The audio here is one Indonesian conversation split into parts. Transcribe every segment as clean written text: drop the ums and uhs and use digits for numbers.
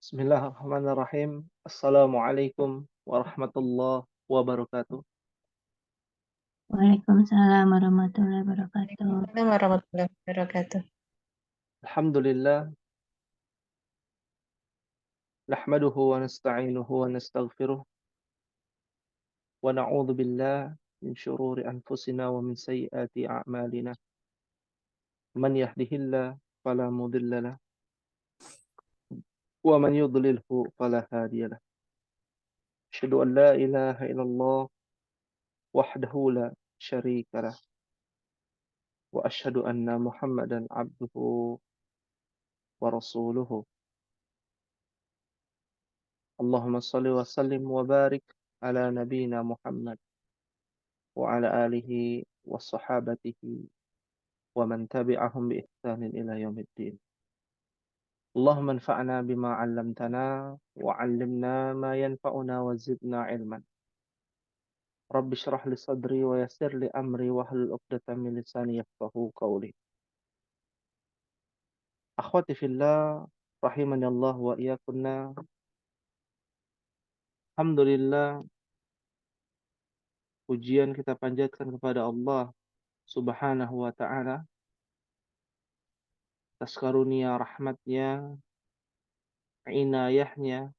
Bismillahirrahmanirrahim. Assalamualaikum warahmatullahi wabarakatuh. Waalaikumsalam warahmatullahi wabarakatuh. Waalaikumsalam warahmatullahi wabarakatuh. Alhamdulillah, nahmaduhu wa nasta'inuhu wa nastaghfiruh wa na'udzu billah min syururi anfusina wa min sayyiati a'malina. Man yahdihillah fala mudhillalah wa man yudlilhu fala hadiyalah. Asyhadu an la ilaha illallah wahdahu la syarikalah wa asyhadu anna Muhammadan abduhu wa rasuluhu. Allahumma salli wa sallim wa barik ala nabiyyina Muhammad wa ala alihi wa sahabatihi wa man tabi'ahum bi ihsanin ila yaumiddin. Allahumma anfa'na bima 'allamtana wa 'allimna ma yanfa'una wa zidna 'ilman. Rabbi shrah li sadri wa yassir li amri wa hlul 'uqdatam min lisani yafqahu qawli. Akhwati fillah, rahimani Allah wa iyyakunna. Alhamdulillah, pujian kita panjatkan kepada Allah Subhanahu wa ta'ala atas karunia rahmatnya, inayahnya,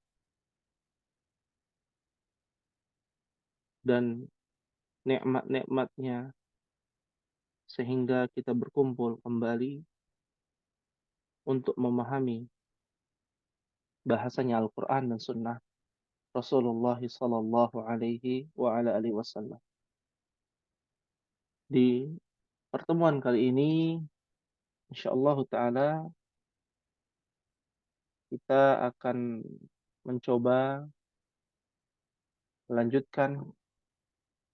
dan nikmat-nikmatnya sehingga kita berkumpul kembali untuk memahami bahasanya Al-Quran dan Sunnah Rasulullah Sallallahu Alaihi wa ala alihi Wasallam. Di pertemuan kali ini, insyaallah ta'ala, kita akan mencoba melanjutkan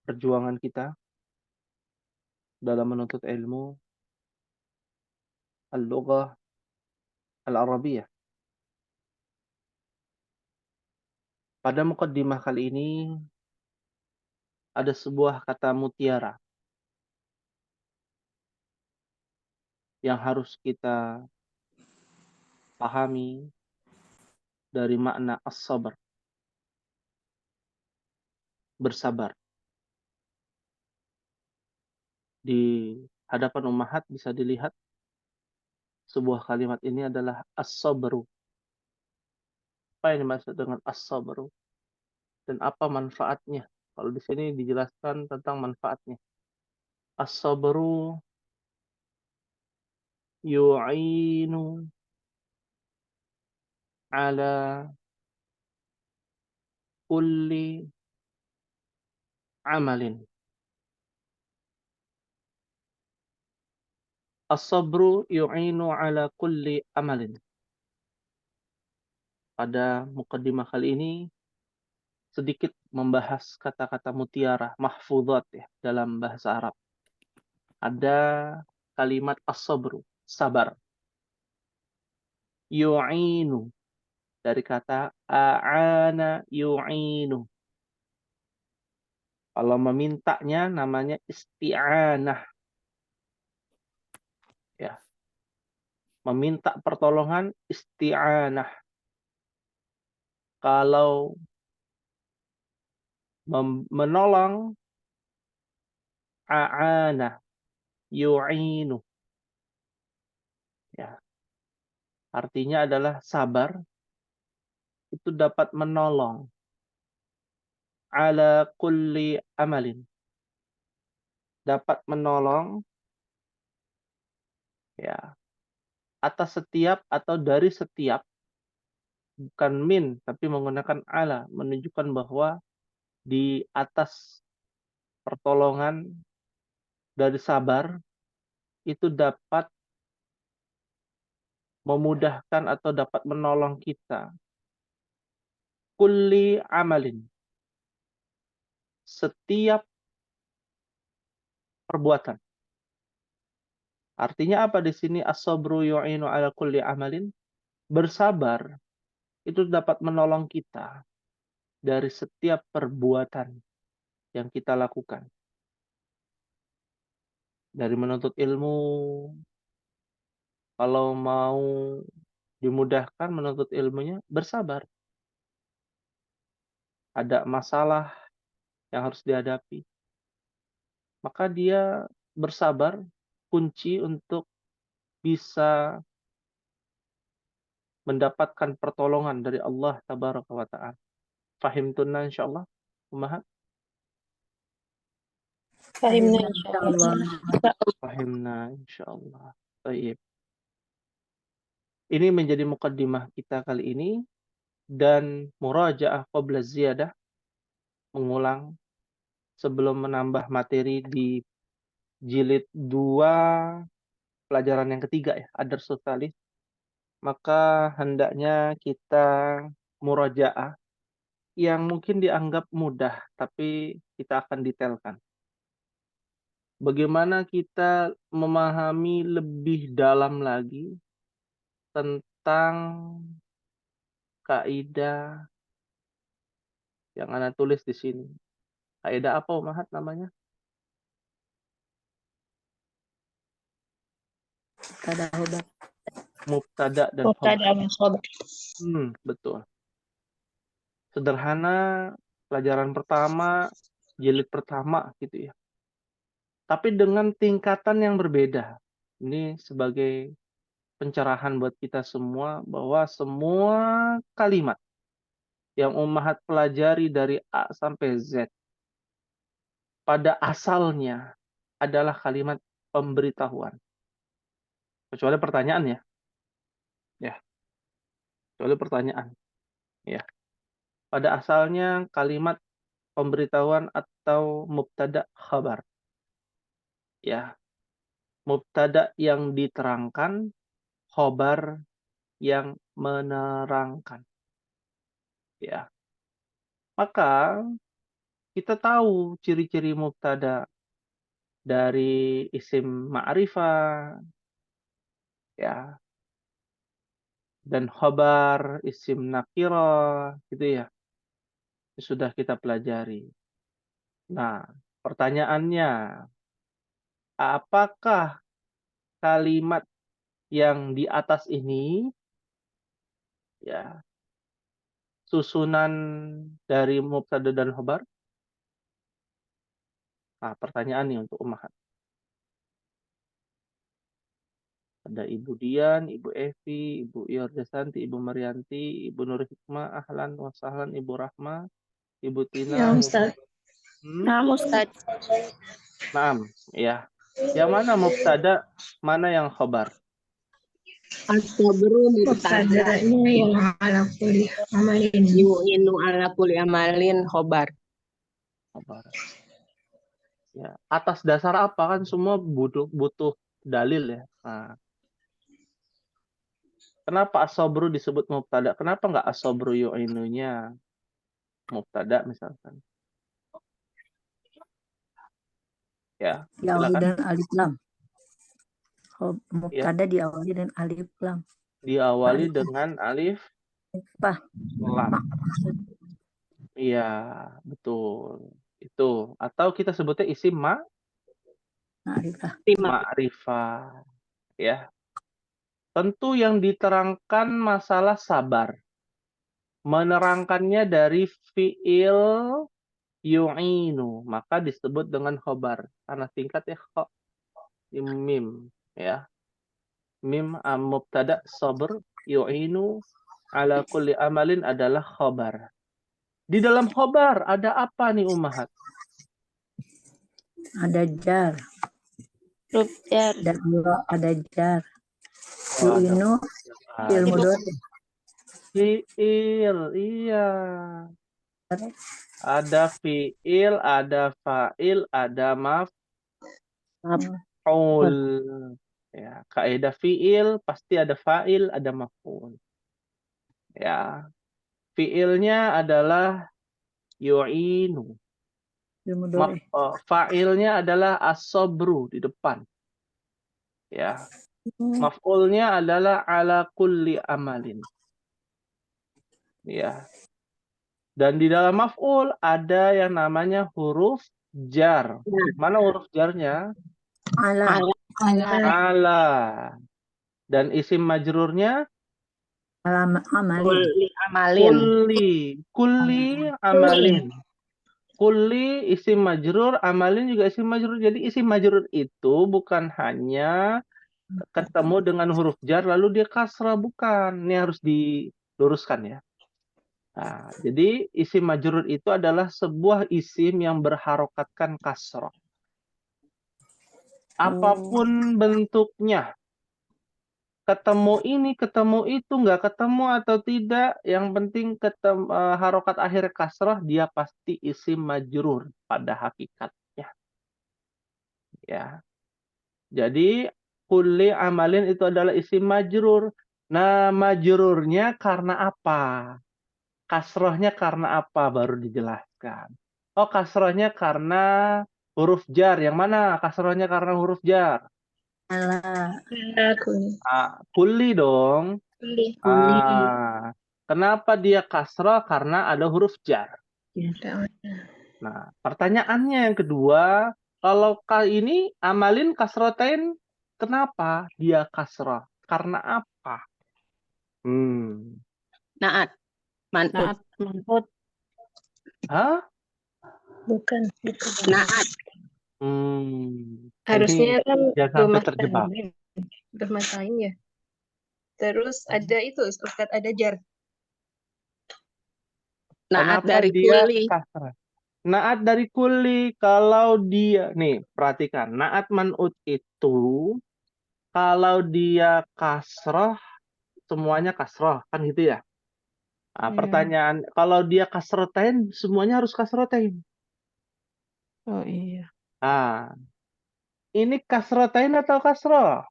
perjuangan kita dalam menuntut ilmu al-lughah al-arabiyah. Pada mukaddimah kali ini ada sebuah kata mutiara yang harus kita pahami dari makna as-sabr, bersabar. Di hadapan ummahat bisa dilihat sebuah kalimat ini adalah as-sabru. Apa yang dimaksud dengan as-sabru dan apa manfaatnya? Kalau di sini dijelaskan tentang manfaatnya. As-sabru yu'inu ala kulli amalin. As-sabru yu'inu ala kulli amalin. Pada mukaddimah kali ini sedikit membahas kata-kata mutiara, mahfudhat ya, dalam bahasa Arab. Ada kalimat as-sabru, sabar. Yu'inu, dari kata a'ana yu'inu. Kalau memintanya namanya isti'anah. Ya. Meminta pertolongan isti'anah. Kalau menolong a'ana yu'inu. Ya. Artinya adalah sabar itu dapat menolong ala kulli amalin. Dapat menolong ya atas setiap atau dari setiap, bukan min tapi menggunakan ala, menunjukkan bahwa di atas pertolongan dari sabar itu dapat memudahkan atau dapat menolong kita kulli amalin, setiap perbuatan. Artinya apa di sini as-sabru yu'inu ala kulli amalin? Bersabar itu dapat menolong kita dari setiap perbuatan yang kita lakukan. Dari menuntut ilmu, kalau mau dimudahkan menuntut ilmunya, bersabar. Ada masalah yang harus dihadapi, maka dia bersabar, kunci untuk bisa mendapatkan pertolongan dari Allah Tabaraka wa Ta'ala. Fahimtunna insyaallah, Ummahat? Fahimna Fahimna insyaallah. insyaallah. Fahimna insyaallah. Baik. Ini menjadi mukaddimah kita kali ini, dan murajaah qabla ziyadah, mengulang sebelum menambah materi di jilid 2 pelajaran yang ketiga ya, ad-darsus tsalits. Maka hendaknya kita murajaah yang mungkin dianggap mudah, tapi kita akan detailkan. Bagaimana kita memahami lebih dalam lagi tentang kaidah yang Ana tulis di sini. Kaidah apa, Ummahat, namanya? Mubtada dan Mubtada khabar. dan khabar. Betul. Sederhana, pelajaran pertama, jilid pertama gitu ya. Tapi dengan tingkatan yang berbeda. Ini sebagai pencerahan buat kita semua bahwa semua kalimat yang Ummahat pelajari dari A sampai Z pada asalnya adalah kalimat pemberitahuan. Kecuali pertanyaan ya. Ya, kecuali pertanyaan. Ya. Pada asalnya kalimat pemberitahuan atau mubtada khabar. Ya. Mubtada yang diterangkan, khabar yang menerangkan. Ya. Maka kita tahu ciri-ciri mubtada dari isim ma'rifah, ya, dan khabar isim nakirah, gitu ya. Sudah kita pelajari. Nah, pertanyaannya, apakah kalimat yang di atas ini, ya, susunan dari mubtada dan khabar? Nah, pertanyaan nih untuk Ummahat. Ada Ibu Dian, Ibu Evi, Ibu Yordesanti, Ibu Marianti, Ibu Nur Hikmah, ahlan wa sahlan, Ibu Rahma, Ibu Tina. Ya, Ustaz. Nah, Ustaz. Naam, ya. Yang mana mubtada, mana yang khabar? As-sabru mubtada Mubtada'nya yang ala kulli amalin. yu'inu ala kulli amalin khobar. Khabar. Ya, atas dasar apa, kan semua butuh dalil ya. Nah, kenapa as-sabru disebut mubtada? Kenapa nggak as-sabru yu'inunya mubtada misalkan? Ya, Diawali silakan. dengan alif lam. Ya, Mubtada diawali dengan alif lam. diawali dengan alif Apa? lam. Iya, betul. Itu. Atau kita sebutnya isim Ma'rifah. ma'rifah. Ya. Tentu yang diterangkan masalah sabar. Menerangkannya dari fi'il yu'inu, maka disebut dengan khobar. Karena singkat ya, mim. Ya. Mim mubtada sabr yu'inu ala kulli amalin adalah khobar. Di dalam khobar ada apa nih, Ummahat? Ada jar. Huruf jar. Dan ada jar. Oh, ada Yu'inu fi'il mudhari. fi'il, iya. Ada fi'il, ada fa'il, ada maf'ul. Ya, kaidah fi'il pasti ada fa'il, ada maf'ul. Ya. Fi'ilnya adalah yu'inu. Fi'il mudhari. Fa'ilnya adalah as-sabru di depan. Ya. Maf'ulnya adalah ala kulli amalin. Ya. Dan di dalam maf'ul ada yang namanya huruf jar. Mana huruf jarnya? Ala. Ala. Dan isim majrurnya Amalin. Kuli amalin. Kulli amalin. Kulli isim majrur, amalin juga isim majrur. Jadi isim majrur itu bukan hanya ketemu dengan huruf jar lalu dia kasrah, bukan. Ini harus diluruskan ya. Nah, jadi isim majrur itu adalah sebuah isim yang berharokatkan kasrah. Apapun bentuknya. Ketemu ini, ketemu itu, nggak ketemu atau tidak, yang penting harokat akhir kasrah, dia pasti isim majrur pada hakikatnya. Ya. Jadi, kulli amalin itu adalah isim majrur. Nah, majrurnya karena apa? Kasrohnya karena apa? Baru dijelaskan. Oh, kasrohnya karena huruf jar. Yang mana kasrohnya karena huruf jar? Ala. Kulli dong. Kuli. Kenapa dia kasroh? Karena ada huruf jar. Nah, pertanyaannya yang kedua, kalau ini amalin kasrotain, kenapa dia kasroh? Karena apa? Naat. Man'ut. Man'ut. Hah? Bukan. Naat. Harusnya kan jangan sampai domah terjebak. tanwin. Domah tanwin ya. Terus ada itu, Ustaz, ada jar. Naat Kenapa dari dia kuli. kasrah? Naat dari kuli, kalau dia, nih perhatikan, naat man'ut itu, kalau dia kasroh, semuanya kasroh, kan gitu ya? Nah, pertanyaan, kalau dia kasrotain, semuanya harus kasrotain. Oh iya. Nah, ini kasrotain atau kasroh?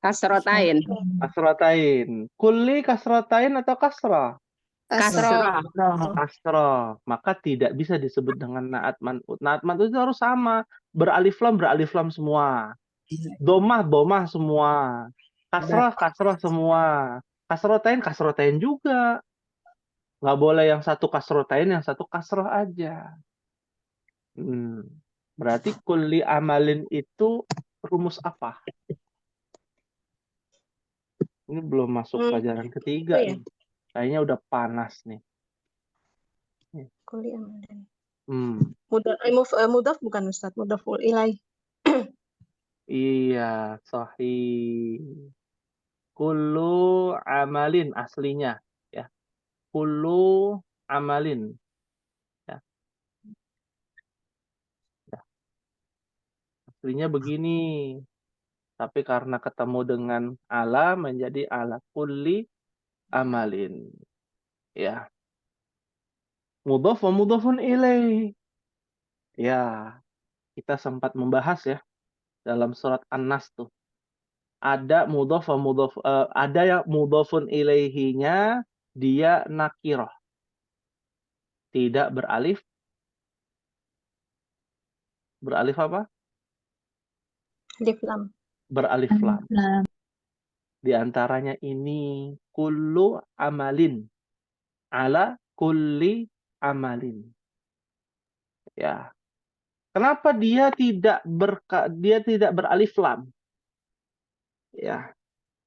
Kasrotain. Kasrotain. Kuli kasrotain atau kasroh? Kasroh. Kasroh. Maka tidak bisa disebut dengan naat man'ut. Naat man'ut itu harus sama. Beralif lam semua. Domah semua. Kasroh semua. Kasrotain juga. Nggak boleh yang satu kasrotain, yang satu kasroh aja. Berarti kulli amalin itu rumus apa? Ini belum masuk pelajaran ketiga nih. Kayaknya udah panas nih. Kuli amalin. Mudaf bukan Ustaz, mudhaful ilaih. Iya, sahih. Kullu amalin aslinya ya. Kullu amalin. Ya. Ya. Aslinya begini. Tapi karena ketemu dengan ala menjadi ala kulli amalin. Ya. Mudhaf wa mudhafun ilaih. Ya, kita sempat membahas ya dalam surat An-Nas tuh. Ada mudhaf wa mudhaf, ada yang mudhafun ilaihinya dia nakirah. Tidak beralif. Beralif apa? Alif lam. Beralif lam. Di antaranya ini kullu amalin ala kulli amalin. Ya. Kenapa dia tidak beralif lam? Ya.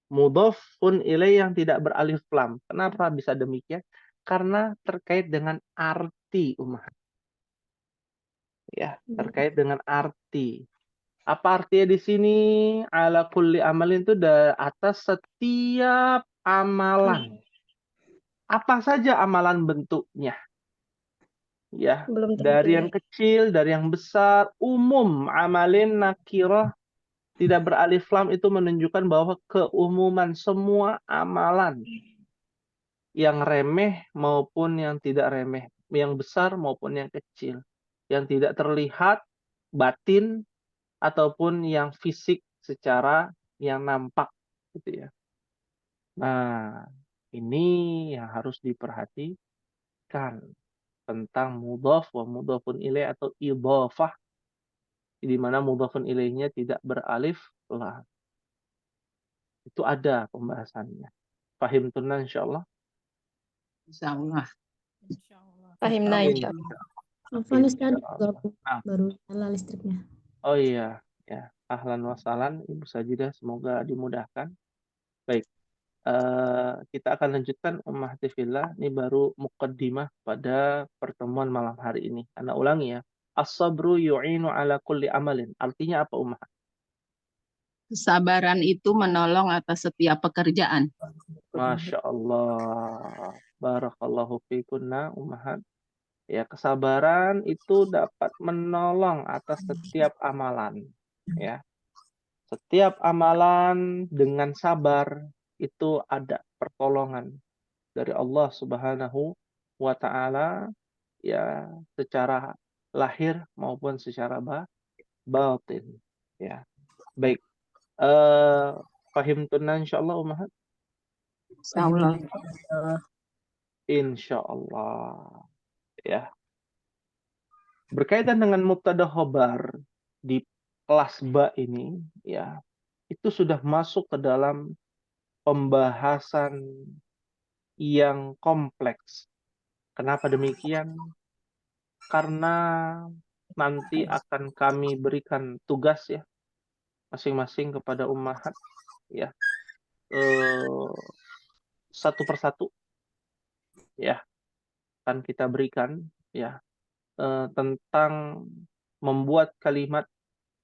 Mudhafun ilaih yang tidak beralif lam. Kenapa bisa demikian? Karena terkait dengan arti umat. Ya, terkait dengan arti. Apa artinya di sini? Ala kulli amalin itu atas setiap amalan. Apa saja amalan bentuknya? Ya, Belum tentu. dari yang kecil, dari yang besar, umum amalin nakirah tidak beralif lam itu menunjukkan bahwa keumuman semua amalan yang remeh maupun yang tidak remeh, yang besar maupun yang kecil, yang tidak terlihat batin ataupun yang fisik secara yang nampak gitu ya. Nah, ini yang harus diperhatikan tentang mudhaf wa mudhafun ilaih atau idhafah, di mana mudhafun ilaihnya tidak beralif lam. Itu ada pembahasannya. Fahim tunan insyaallah. Insyaallah. Fahimna Amin. Telepon Ustaz, Nah. baru nyala listriknya. Oh iya, ya. Ahlan wa sahlan Ibu Sajidah, semoga dimudahkan. Baik. Kita akan lanjutkan ummahati fillah. Ini baru muqaddimah pada pertemuan malam hari ini. Ana ulangi ya. As-sabru yu'inu ala kulli amalin. Artinya apa ummah? Kesabaran itu menolong atas setiap pekerjaan. Masya Allah. Barakallahu fikunna ummahat. Ya, kesabaran itu dapat menolong atas setiap amalan. Ya. Setiap amalan dengan sabar itu ada pertolongan dari Allah Subhanahu wa taala, ya, secara lahir maupun secara batin, ya. Baik. Fahimtunna insyaallah ummahat. Insyaallah. Insyaallah. Ya. Berkaitan dengan mubtada khobar di kelas ba ini, ya, itu sudah masuk ke dalam pembahasan yang kompleks. Kenapa demikian? Karena nanti akan kami berikan tugas ya masing-masing kepada ummahat ya, satu persatu ya, akan kita berikan ya, tentang membuat kalimat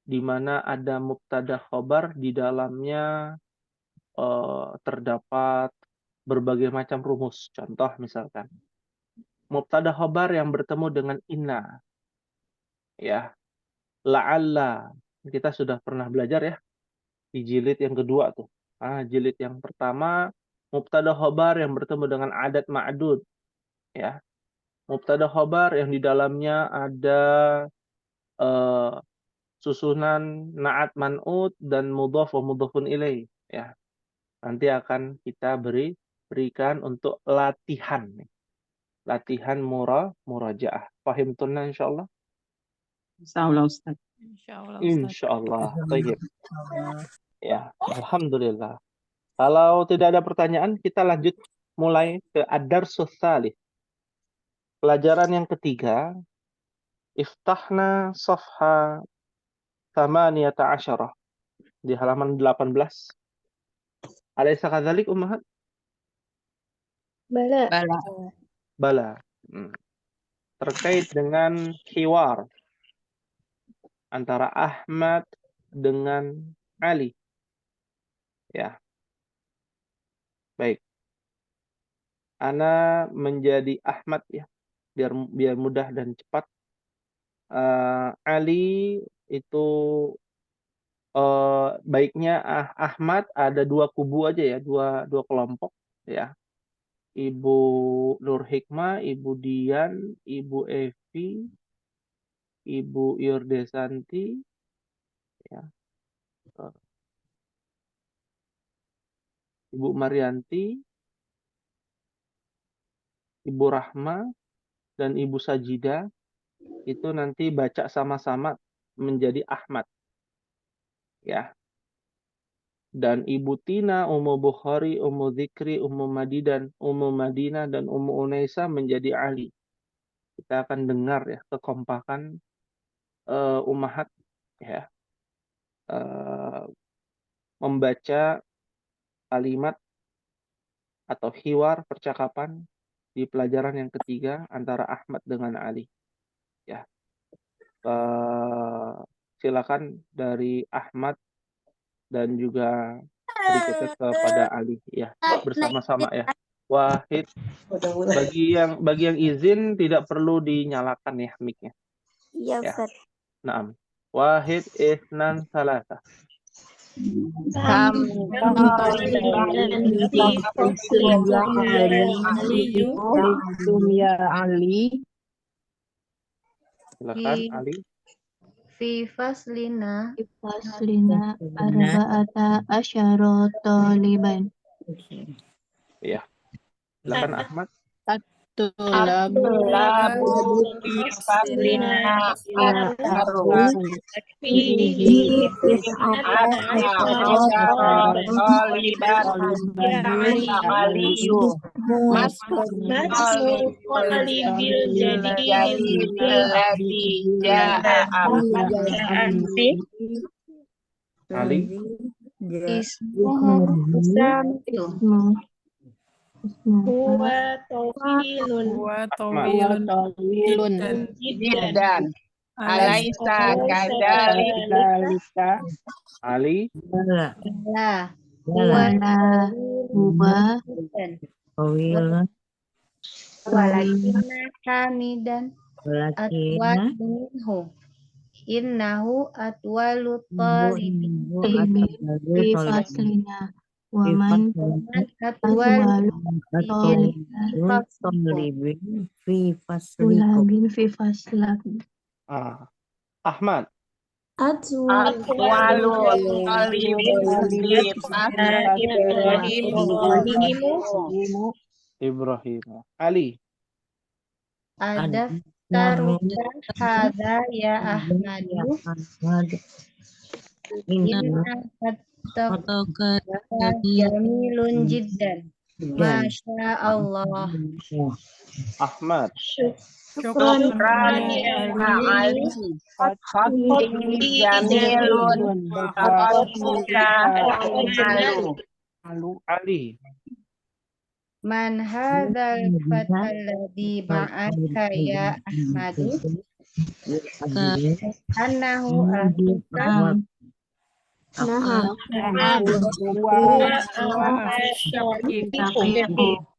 di mana ada mubtada khobar, di dalamnya terdapat berbagai macam rumus. Contoh misalkan mubtada khobar yang bertemu dengan inna, ya, la'alla. Kita sudah pernah belajar ya di jilid yang kedua tuh. Jilid yang pertama mubtada khobar yang bertemu dengan adat ma'dud, ya. Mubtada khobar yang di dalamnya ada susunan na'at man'ut dan mudhaf wa mudhafun ilaih, ya. Nanti akan kita berikan untuk latihan. Latihan murajaah. Fahimtunna insyaallah? Insyaallah Ustaz. Insyaallah. Baik. Ya, alhamdulillah. Kalau tidak ada pertanyaan, kita lanjut mulai ke ad-darsus tsalits. Pelajaran yang ketiga. Iftahna safha 18 di halaman 18. Alaysa kadzalik ummahat? Bala. Bala. Bala. Terkait dengan hiwar antara Ahmad dengan Ali. Ya. Baik. Ana menjadi Ahmad ya, biar mudah dan cepat. Ali itu baiknya Ahmad ada dua kubu aja ya, dua kelompok ya. Ibu Nur Hikmah, Ibu Dian, Ibu Evi, Ibu Yurdesanti, ya, Ibu Marianti, Ibu Rahma, dan Ibu Sajida itu nanti baca sama-sama menjadi Ahmad, ya. Dan Ibu Tina, Ummu Bukhari, Ummu Dzikri, Ummu Madidan, Ummu Madinah, dan Ummu Unaisa menjadi Ali. Kita akan dengar ya kekompakan ummahat ya, membaca kalimat atau hiwar percakapan di pelajaran yang ketiga antara Ahmad dengan Ali. Ya, silakan dari Ahmad dan juga berikutnya kepada Ali ya, bersama-sama ya. Wahid, bagi yang izin tidak perlu dinyalakan ya mic-nya. Iya, Ya. Ustaz. Naam. Wahid, itsnan, tsalatsa. Silakan Ali. Fi faslina arba'ata asyara taliban. Ya. Silakan Ahmad. Ali. Ismuhu Usamatu. Ismu Huwa tawilun Huwa Ahmad. tawilun jiddan. jiddan. Alaisa kadzalika. Kadzalika. Ali. La. Huwa wala huwa jiddan. Tawilun. Walakinna hamidan Walakin atwal minhu. Innahu atwalu talibin. tibin fi faslina wa man Man atwalu talibin fi faslikum. tulabin fi faslak Ahmad. Atwalul talibin fi Ibrahimu Ibrahim. Ali. adaftaruka hadha ya Ahmadu. Inna kattaka jamilun jiddan. Masya Allah. Ahmad. Syukran ya Ali. Khatib jamilun. Khatibka malu. Ali. Man hadzal fatal ladzi ma'aka ya Ahmadu. Annahu akhuka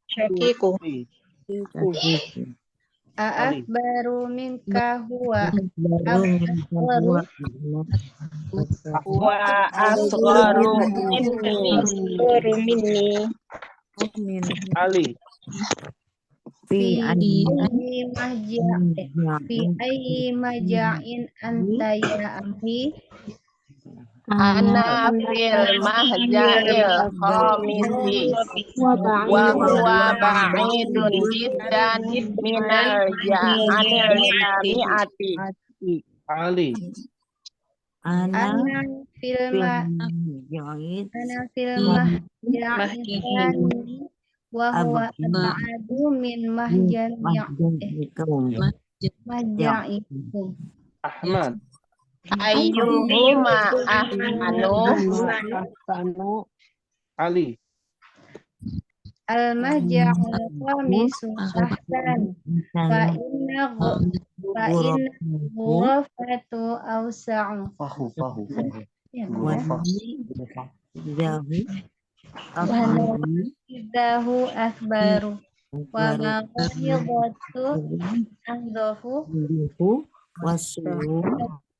syaqiqu. A'akbaru minka huwa asgharu. Wa asgharu minni. Ali. Fi ayyi maja'in anta ya akhi. Ana fil mahja'il khamisi wa huwa ba'idun jiddan anil jami'ati. Ali. Ana fil mahja'in thani wa huwa ab'adu min mahja'ikum. Ahmad. Ayyuhuma ahsanu. Ali. Al-mahja'ul khamisu ahsan fa inna ghurafatu awsa'u. Idahu akbaru wa maghidatu andahu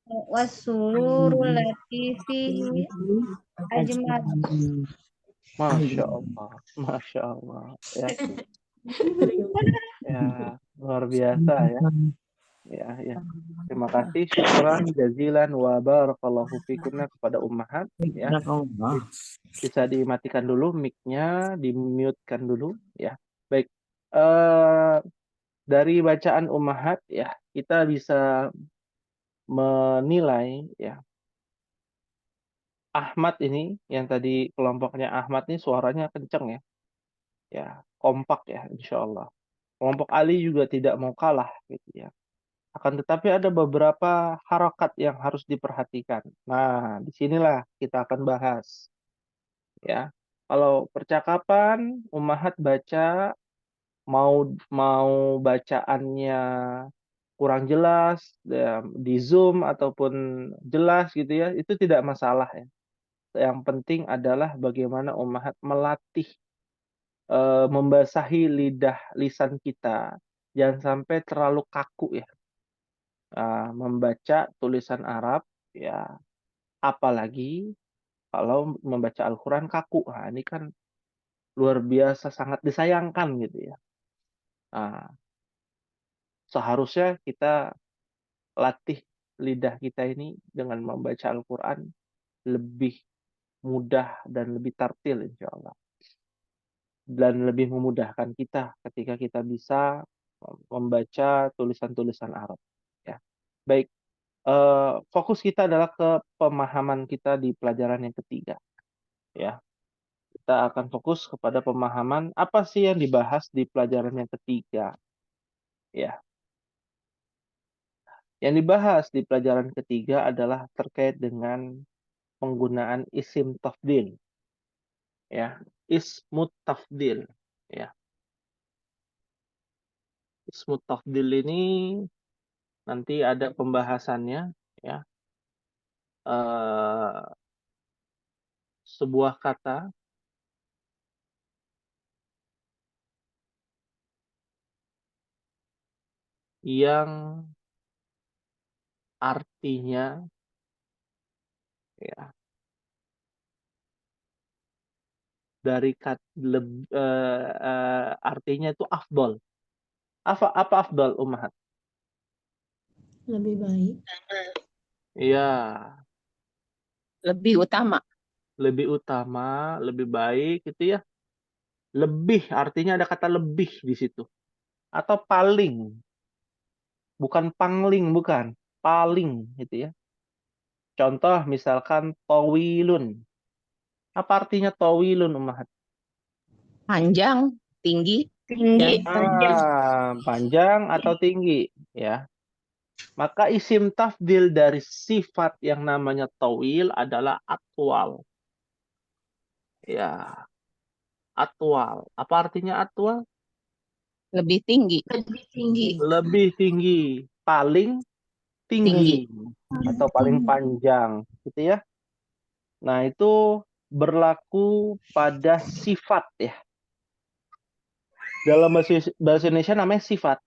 wasururu latifihi ajmal. Masya Allah. Masya Allah. Ya. Ya, luar biasa ya. Ya, ya. Terima kasih, syukran jazilan wa barakallahu fikunna kepada ummahat ya. Bisa dimatikan dulu mic-nya, di-mute-kan dulu ya. Baik. Dari bacaan ummahat ya, kita bisa menilai ya. Ahmad ini yang tadi kelompoknya Ahmad ini suaranya kenceng ya. Ya, kompak ya insyaallah. Kelompok Ali juga tidak mau kalah gitu ya. Akan tetapi ada beberapa harokat yang harus diperhatikan. Nah, disinilah kita akan bahas. Ya, kalau percakapan ummahat baca mau bacaannya kurang jelas ya, di Zoom ataupun jelas gitu ya, itu tidak masalah ya. Yang penting adalah bagaimana ummahat melatih membasahi lisan kita, jangan sampai terlalu kaku ya. Membaca tulisan Arab ya, apalagi kalau membaca Al-Quran kaku. Nah, ini kan luar biasa sangat disayangkan gitu ya. Nah, seharusnya kita latih lidah kita ini dengan membaca Al-Quran lebih mudah dan lebih tartil insya Allah. Dan lebih memudahkan kita ketika kita bisa membaca tulisan-tulisan Arab. Ya. Baik, fokus kita adalah ke pemahaman kita di pelajaran yang ketiga. Ya, kita akan fokus kepada pemahaman apa sih yang dibahas di pelajaran yang ketiga. Ya, yang dibahas di pelajaran ketiga adalah terkait dengan penggunaan isim tafdil. Ya, ismut tafdil. Ya, ismut tafdil ini nanti ada pembahasannya. Ya, sebuah kata yang artinya ya dari artinya itu afdol. Apa afdol, Ummahat? Lebih baik. Iya, Lebih utama. lebih utama, lebih baik gitu ya. Lebih artinya ada kata lebih di situ. Atau paling. Bukan pangling, bukan. Paling gitu ya. Contoh misalkan tawilun. Apa artinya tawilun, Ummahat? Panjang, tinggi, Tinggi. Panjang atau tinggi ya. Maka isim tafdil dari sifat yang namanya tawil adalah atwal. Ya, atwal. Apa artinya atwal? lebih tinggi. Lebih tinggi. Lebih tinggi, paling tinggi atau paling panjang gitu ya. Nah, itu berlaku pada sifat ya. Dalam bahasa Indonesia namanya sifat.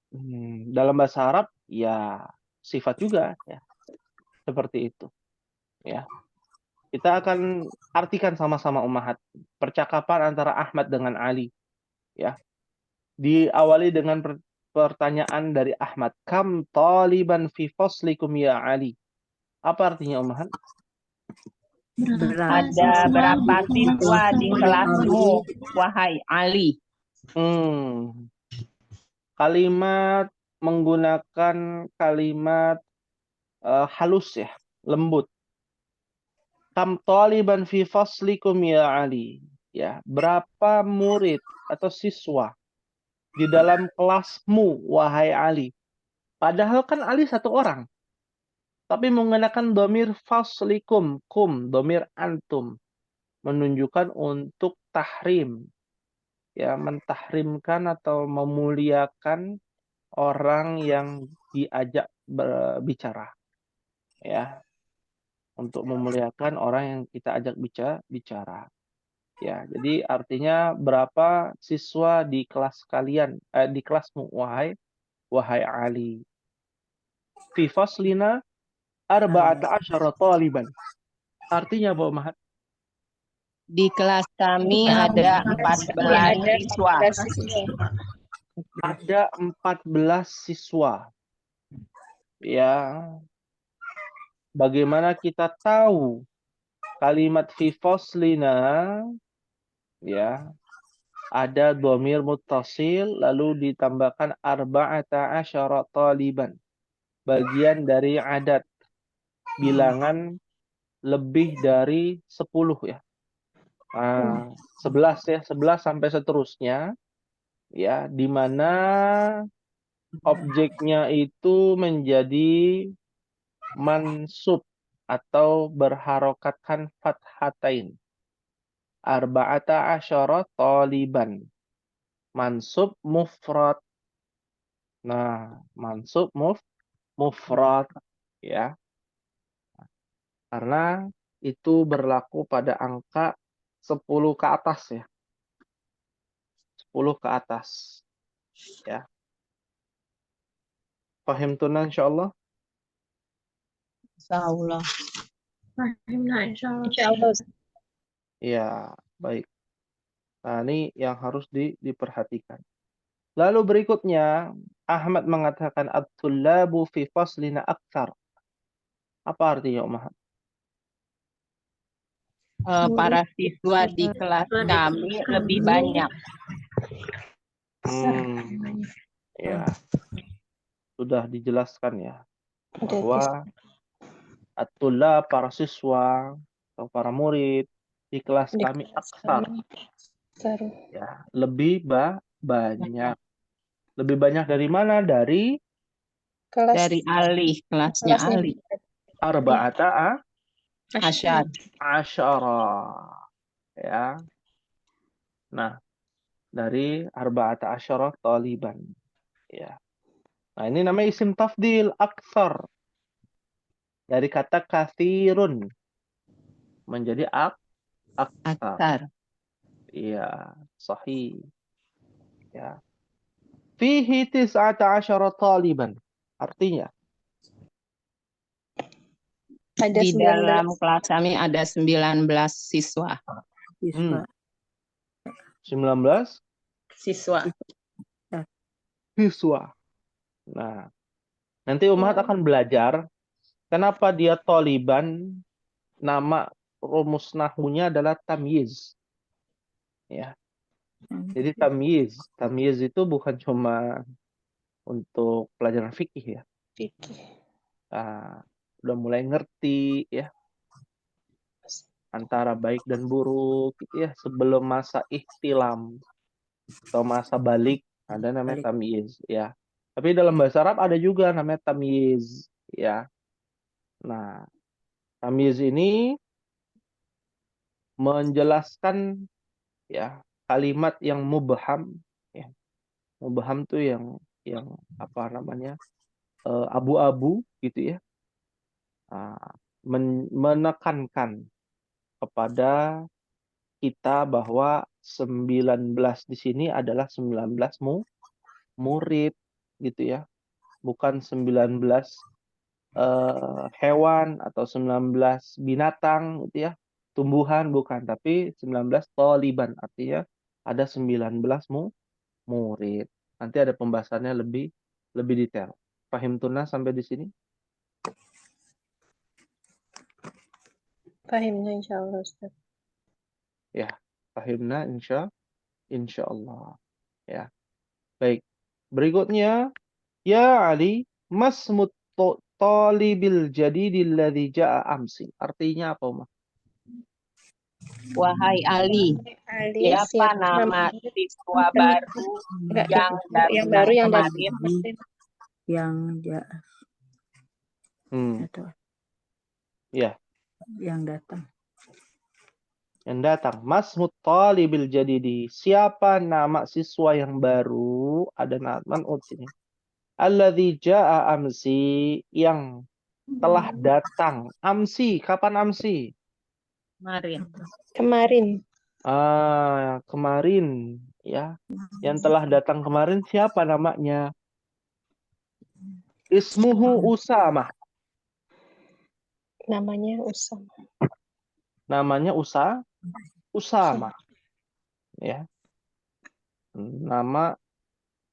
Dalam bahasa Arab ya sifat juga ya. Seperti itu. Ya. Kita akan artikan sama-sama, Ummahat. Percakapan antara Ahmad dengan Ali. Ya. Diawali dengan pertanyaan dari Ahmad. Kam taliban fi faslikum ya Ali? Apa artinya, Ummahat? Ada berapa siswa di kelasmu, wahai Ali? Kalimat menggunakan kalimat halus ya, lembut. Kam taliban fi faslikum ya Ali? Ya, berapa murid atau siswa di dalam kelasmu, wahai Ali? Padahal kan Ali satu orang. Tapi menggunakan domir faslikum, domir antum. Menunjukkan untuk tahrim. Ya, mentahrimkan atau memuliakan orang yang diajak berbicara. Ya, untuk memuliakan orang yang kita ajak bicara. Ya, jadi artinya berapa siswa di kelas kalian, di kelasmu, wahai Ali. Fi faslina arba'ata asyara taliban. Artinya apa, Ummahat? Di kelas kami ada 14 siswa. Ada 14 siswa. Ya. Bagaimana kita tahu kalimat fi faslina ya ada dhamir muttasil lalu ditambahkan arba'ata asyara taliban. Bagian dari adat bilangan lebih dari 10 ya. 11 ya, 11 sampai seterusnya ya, di mana objeknya itu menjadi mansub atau berharokatkan fathatain. Arba'ata asyara taliban. Mansub mufrad. Nah, mansub mufrad ya. Karena itu berlaku pada angka 10 ke atas ya. 10 ke atas. Ya. Paham tunan insyaallah? Insyaallah. Insyaallah. Ya, baik. Nah, ini yang harus diperhatikan. Lalu berikutnya, Ahmad mengatakan at-tullabu fi faslina aktsar. Apa artinya, Ummahat? Para siswa di kelas kami lebih banyak. Ya, sudah dijelaskan ya bahwa at-tullab, para siswa atau para murid di kelas kami aksar. Ya, lebih banyak. Lebih banyak dari mana? Dari Dari Ali, kelasnya Ali. arba'ata Asyar. Asyara. Ya. Nah, dari arba'ata asyara taliban. Ya. Nah, ini namanya isim tafdil aktsar. Dari kata kathirun menjadi aktsar. Aksar. Iya, sahih. Ya. Fihi tis'ata asyara taliban. Artinya, Ada Di 19 dalam kelas kami ada 19 siswa. Siswa. 19 siswa. siswa. Nah, nanti Umat akan belajar kenapa dia taliban, nama rumus nahwunya adalah tamyiz. Ya. Jadi tamyiz itu bukan cuma untuk pelajaran fikih ya. Fikih. Udah mulai ngerti ya antara baik dan buruk gitu ya sebelum masa ihtilam atau masa balik ada namanya tamyiz ya. Tapi dalam bahasa Arab ada juga namanya tamyiz ya. Nah, tamyiz ini menjelaskan ya kalimat yang mubham ya. Mubham tuh yang apa namanya? Abu-abu gitu ya. Menekankan kepada kita bahwa 19 di sini adalah 19 murid gitu ya. Bukan 19 hewan atau 19 binatang gitu ya. Tumbuhan bukan, tapi 19 taliban artinya ada 19 murid. Nanti ada pembahasannya lebih detail. Pahim Tuna sampai di sini? Pahimnya insyaallah Ustaz. Ya, pahimna insya Allah. Ya. Baik. Berikutnya, ya Ali, masmut talibil jadidil ladzi ja'a amsi. Artinya apa, Umar? Wahai Ali, Ali, siapa nama siswa baru yang baru yang kemarin? Yang Ya, yang datang. yang datang. Masmut talibil jadidi. Siapa nama siswa yang baru? Ada man'ut sini. Alladzi ja'a amsi, yang telah datang. Amsi, kapan amsi? Kemarin. Kemarin ya. Yang telah datang kemarin siapa namanya? Ismuhu Usama. Namanya Usama. Namanya Usama. Ya. Nama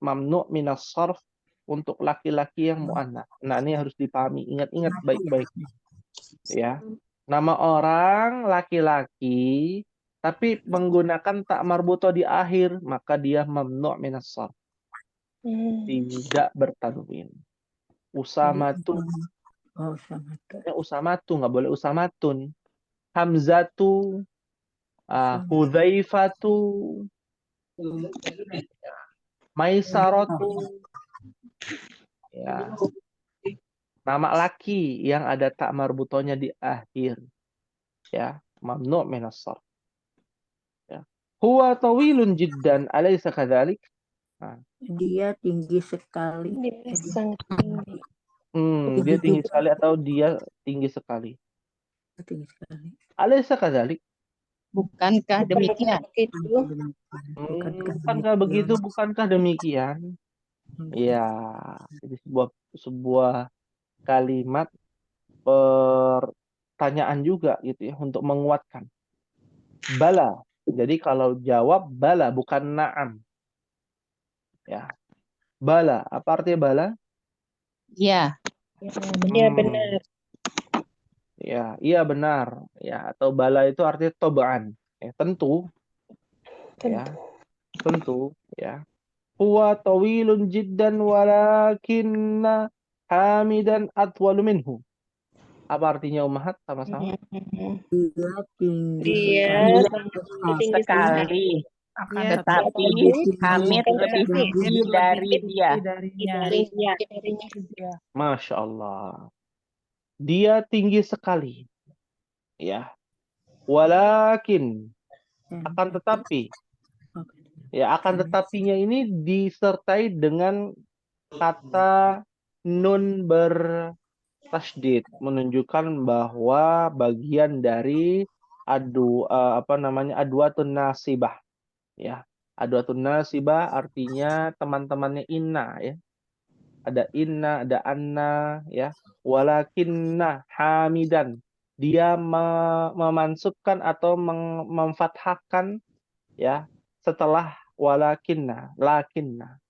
mamnu' minas sarf untuk laki-laki yang mu'annas. Nah, ini harus dipahami. Ingat-ingat baik-baik. Ya. Nama orang laki-laki tapi menggunakan tak marbuto di akhir, maka dia mamnu' minas sarf. Tidak bertanwin. Usamatu. Usamatu, nggak boleh usamatun. Hamzatu, Hudzaifatu, Maisaratu. Ya. Nama laki yang ada tak marbutonya di akhir. Ya, mamnu' minas sarf. Ya. Huwa tawilun jiddan, alaysa kadzalik? Dia tinggi sekali. Dia sangat tinggi. Dia tinggi sekali atau dia tinggi sekali? Tinggi sekali. Alaysa kadzalik? Bukankah demikian? Bukankah begitu? Bukankah demikian? Ya, jadi sebuah kalimat pertanyaan juga gitu ya untuk menguatkan. Bala. Jadi kalau jawab bala bukan na'am. Ya. Bala, apa artinya bala? Ya. Dia benar. Ya, iya benar. Ya, atau bala itu artinya tobaan. Ya, tentu. Ya. Tentu, ya. Huwa tawilun jiddan walakinna hamidan atwalu minhu. Apa artinya Ummahat sama-sama? Dia tinggi Dia tinggi Sekali. Tetapi Hamid lebih tinggi dari dia. Masya Allah. Dia tinggi sekali. Ya. Walakin, akan tetapi. Ya, akan tetapinya ini disertai dengan kata nun bertasydid, menunjukkan bahwa bagian dari adwatun nasibah. Ya, adwatun nasibah artinya teman-temannya inna, ya. Ada inna, ada anna, ya. Walakinna hamidan. Dia memansubkan atau memfathahkan, ya, setelah walakinna, lakinna.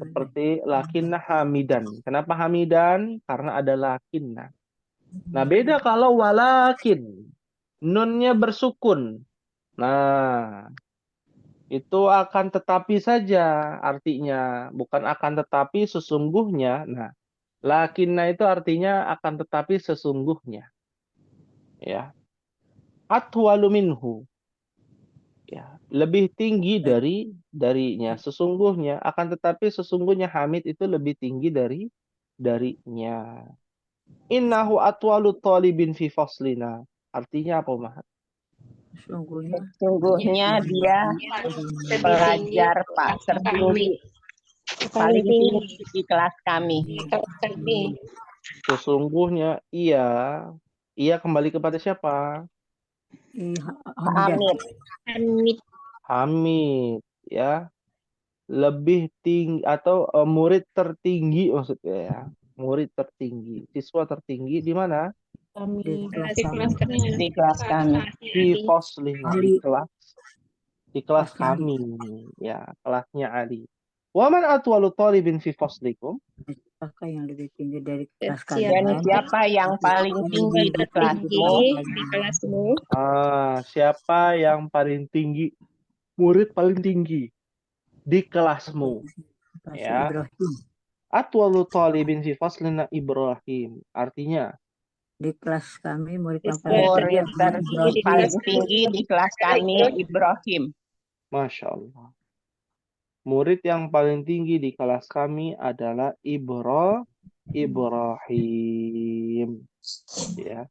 Seperti lakinna hamidan. Kenapa hamidan? Karena ada lakinna. Nah, beda kalau walakin. Nunnya bersukun. Nah, itu akan tetapi saja artinya. Bukan akan tetapi sesungguhnya. Nah, lakinna itu artinya akan tetapi sesungguhnya. Ya. Atwalu minhu. Ya, lebih tinggi darinya sesungguhnya, akan tetapi sesungguhnya Hamid itu lebih tinggi darinya. Innahu atwalu talibin fi faslina. Artinya apa, Mahat? Sesungguhnya dia pelajar Pak tertinggi, paling tinggi di kelas kami. Sesungguhnya ia kembali kepada siapa? Hamid. Hamid, ya. Lebih tinggi atau murid tertinggi maksudnya, ya. Murid tertinggi, siswa tertinggi di mana? Di kelas kami. Di faslina, di kelas kami, ya, kelasnya Ali. Wa man atwalu talibin fi faslikum? Apakah yang lebih tinggi dari kelas Dan kalian? siapa yang paling tinggi di kelasmu? Siapa yang paling tinggi? Murid paling tinggi di kelasmu, ya. Atwalu talibin fi faslina Ibrahim. Artinya di kelas kami murid yang paling tinggi di kelas kami Ibrahim. Masya Allah. Murid yang paling tinggi di kelas kami adalah Ibrahim. Ya.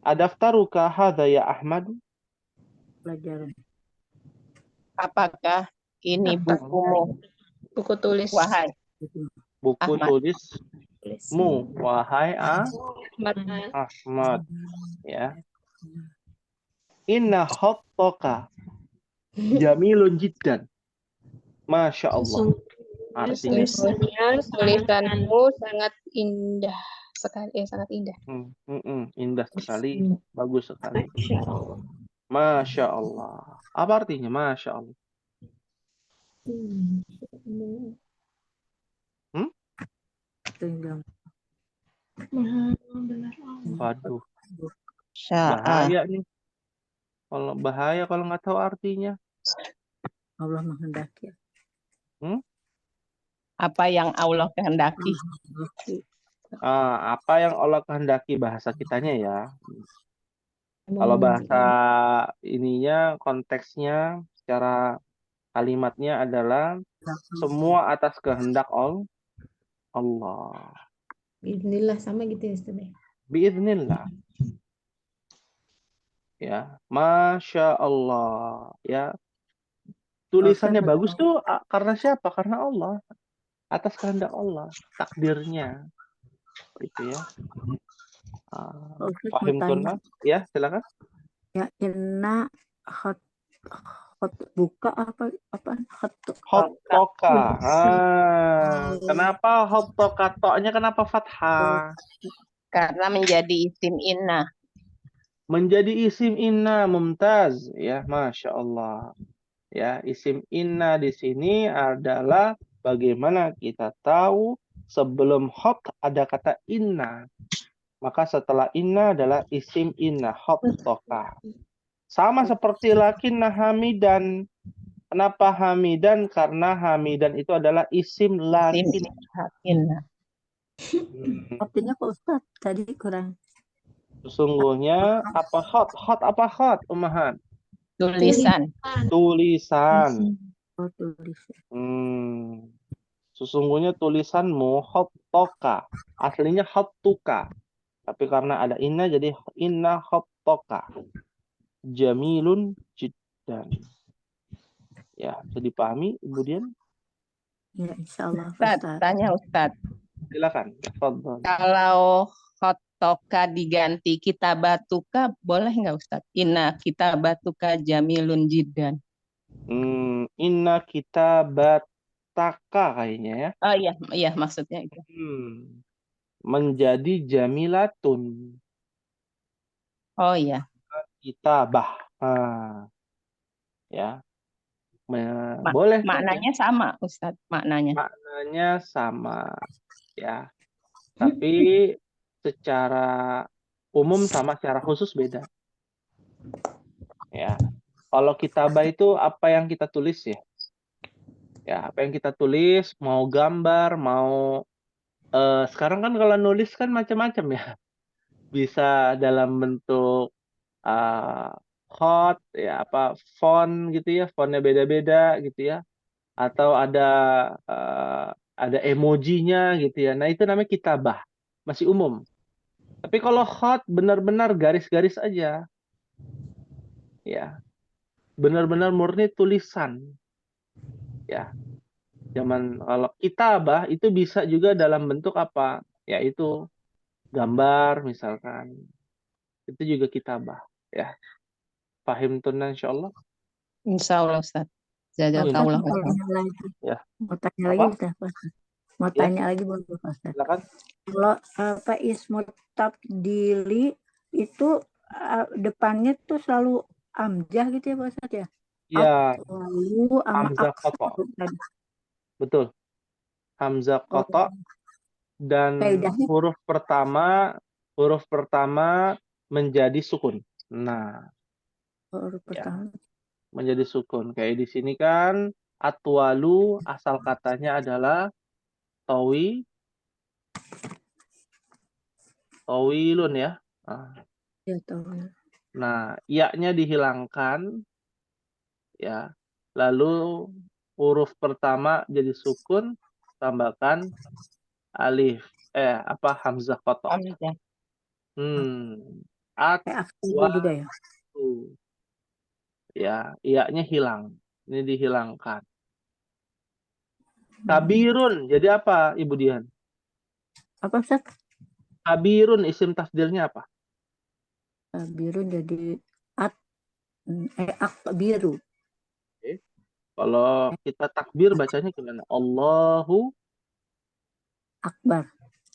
Adaftaruka hadza ya Ahmad? Pelajaran. Apakah ini bukumu? Buku tulis. Wahai Buku Ahmad. tulismu, wahai Ahmad. Ya. Inna khattaka jamilun jiddan. Masya Allah. Artinya Tulisanmu sangat indah sekali, sangat indah. Indah sekali, bagus sekali. Masya Allah. Apa artinya Masya Allah? Waduh, bahaya nih. Bahaya kalau nggak tahu artinya. Allah menghendaki. Apa yang Allah kehendaki? Apa yang Allah kehendaki, bahasa kitanya ya. Kalau bahasa ininya, konteksnya, secara kalimatnya adalah semua atas kehendak Allah. Biiznillah, sama gitu ya Ustaz. Biiznillah. Ya, Masya Allah. Ya, tulisannya bagus tuh karena siapa? Karena Allah. Atas kehendak Allah, takdirnya. Gitu ya. Paham tunas? Ya, silakan. Ya, inna buka apa Hottoka. Kenapa hottoka? Toknya kenapa fathah? Karena menjadi isim inna. Menjadi isim inna, mumtaz, ya, Masya Allah. Ya, isim inna di sini adalah bagaimana kita tahu sebelum hot ada kata inna. Maka setelah inna adalah isim inna, hottoka. Sama seperti lakinna hamidan. Kenapa hamidan? Karena hamidan itu adalah isim lakinna. Artinya Pak Ustaz tadi kurang. Sesungguhnya apa hot? Hot apa hot, Ummahat? Tulisan. Tulisan. Oh, tulisan. Sesungguhnya tulisanmu khattoka. Aslinya khattuka. Tapi karena ada inna jadi inna khattoka. Jamilun jiddan. Ya, bisa dipahami Ibu Dian? Ya, insya Allah Ustaz, Ustaz. tanya Ustaz. Silakan. Tafadhol. Kalau khotoka diganti kitabatuka, boleh nggak Ustaz? Inna kitabatuka jamilun jiddan. Inna kitabataka kayaknya ya. Oh iya maksudnya itu. Menjadi jamilatun. Oh iya. Kitabah. Ya. Boleh saja. Maknanya sama Ustaz, maknanya. Maknanya sama. Ya. Tapi secara umum sama, secara khusus beda. Ya. Kalau kitabah itu apa yang kita tulis ya. Ya, apa yang kita tulis, mau gambar, mau sekarang kan kalau nulis kan macam-macam ya. Bisa dalam bentuk hot ya, apa font gitu ya, fontnya beda-beda gitu ya. Atau ada emojinya gitu ya. Nah, itu namanya kitabah. Masih umum. Tapi kalau hot benar-benar garis-garis aja. Ya. Benar-benar murni tulisan. Ya. Kalau kitabah itu bisa juga dalam bentuk apa? Yaitu gambar misalkan. Itu juga kitabah, ya. Pahim tunan insyaallah. Insyaallah Ustaz. Ustaz, Jazakallah. mau tanya lagi. Ya. Mau tanya Apa? lagi Ustaz. Mau Ya. tanya lagi boleh Ustaz. Silakan. Kalau ismu tabdili itu depannya tuh selalu amjah gitu ya Pak Ustaz ya? Ya, Lalu sama hamzah qata. Betul. Hamzah qata dan Kaidahnya? huruf pertama menjadi sukun. Nah, Huruf pertama. menjadi sukun. Kayak di sini kan atwalu asal katanya adalah tawilun ya. Ya, tahu. Nah, ya-nya dihilangkan ya. Lalu huruf pertama jadi sukun, tambahkan alif hamzah qata. Hamzah. Kayak aktif juga ya? Ya, iya-nya hilang. Ini dihilangkan. Kabirun, jadi apa Ibu Dian? Apa Ustaz? Kabirun isim tafdilnya apa? Kabirun jadi akbiru. Oke. Kalau kita takbir bacanya gimana? Allahu Akbar.